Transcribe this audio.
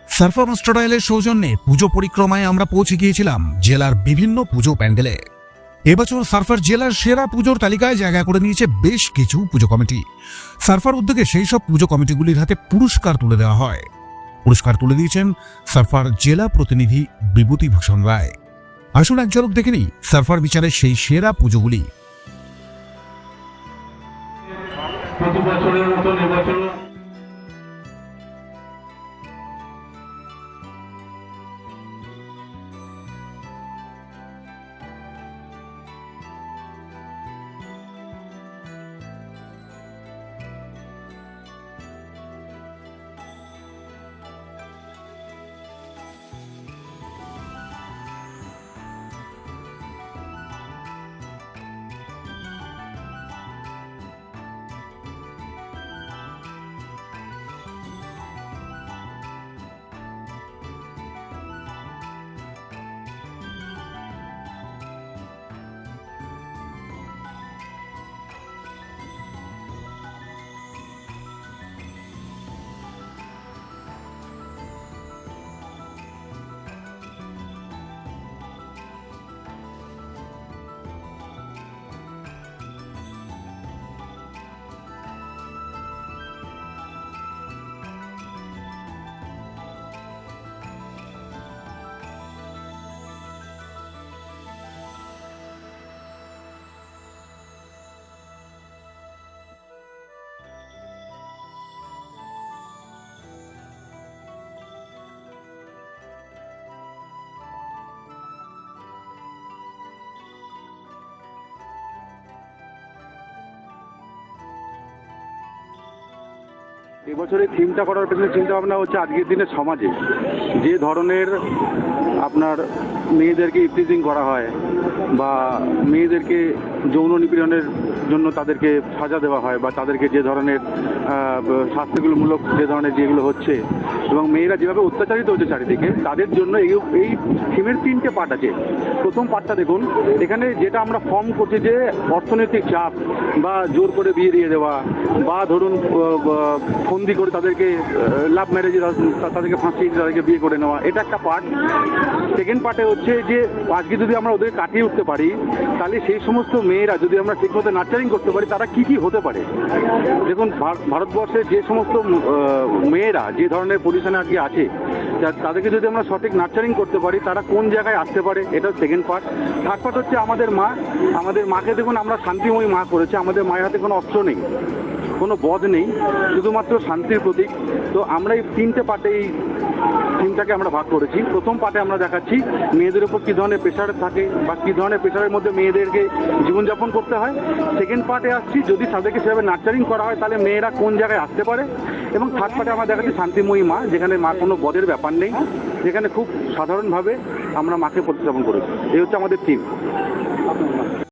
সারফা master অয়েলের সৌজন্যে পুজো পরিক্রমায় আমরা পৌঁছে গিয়েছিলাম জেলার বিভিন্ন পুজো প্যান্ডেলে। এবছর সারফার জেলার সেরা পুজোর তালিকায় জায়গা করে নিয়েছে বেশ কিছু পুজো কমিটি। সারফার উদ্যোগে সেই সব পুজো কমিটিগুলির হাতে পুরস্কার তুলে দেওয়া হয়। পুরস্কার তুলে দিয়েছেন সারফার জেলা প্রতিনিধি বিভূতিভূষণ রায়। আসুন এক ঝলক দেখে নিই সারফার বিচারের সেই সেরা পুজোগুলি। প্রতি বছরের মতন এবছর এবছরের থিমটা করার পেছনে চিন্তা ভাবনা হচ্ছে আজকের দিনে সমাজে যে ধরনের আপনার মেয়েদেরকে ইফটিজিং করা হয় বা মেয়েদেরকে যৌন নিপীড়নের জন্য তাদেরকে সাজা দেওয়া হয় বা তাদেরকে যে ধরনের শাস্তিগুলোমূলক যে ধরনের যেগুলো হচ্ছে এবং মেয়েরা যেভাবে অত্যাচারিত হচ্ছে চারিদিকে তাদের জন্য এই থিমের 3টে পার্ট আছে। প্রথম পার্টটা দেখুন, এখানে যেটা আমরা ফর্ম করছি যে অর্থনৈতিক চাপ বা জোর করে বিয়ে দিয়ে দেওয়া বা ধরুন ফন্দি করে তাদেরকে লাভ ম্যারেজে তাদেরকে ফাঁসিয়ে তাদেরকে বিয়ে করে নেওয়া, এটা একটা পার্ট। সেকেন্ড পার্টে হচ্ছে যে আজকে যদি আমরা ওদের কাটিয়ে উঠতে পারি তাহলে সেই সমস্ত মেয়েরা যদি আমরা ঠিকমতো নার্চারিং করতে পারি তারা কি কি হতে পারে। দেখুন ভারতবর্ষে যে সমস্ত মেয়েরা যে ধরনের পজিশনে আজকে আছে তাদেরকে যদি আমরা সঠিক নার্চারিং করতে পারি তারা কোন জায়গায় আসতে পারে, এটা সেকেন্ড পার্ট। থার্ড পার্ট হচ্ছে আমাদের মাকে দেখুন আমরা শান্তিময়ী মা করেছে, আমাদের মায়ের হাতে কোনো অস্ত্র নেই, কোনো বধ নেই, শুধুমাত্র শান্তির প্রতীক। তো আমরা এই 3টে পার্টে এই থিমটাকে আমরা ভাগ করেছি। প্রথম পার্টে আমরা দেখাচ্ছি মেয়েদের উপর কী ধরনের প্রেশার থাকে বা কী ধরনের প্রেশারের মধ্যে মেয়েদেরকে জীবনযাপন করতে হয়। সেকেন্ড পার্টে আসছি যদি তাদেরকে সেভাবে নার্চারিং করা হয় তাহলে মেয়েরা কোন জায়গায় আসতে পারে। এবং থার্ড পার্টে আমরা দেখাচ্ছি শান্তিময়ী মা, যেখানে মা কোনো বধের ব্যাপার নেই, যেখানে খুব সাধারণভাবে আমরা মাকে প্রতিস্থাপন করেছি। এই হচ্ছে আমাদের থিম।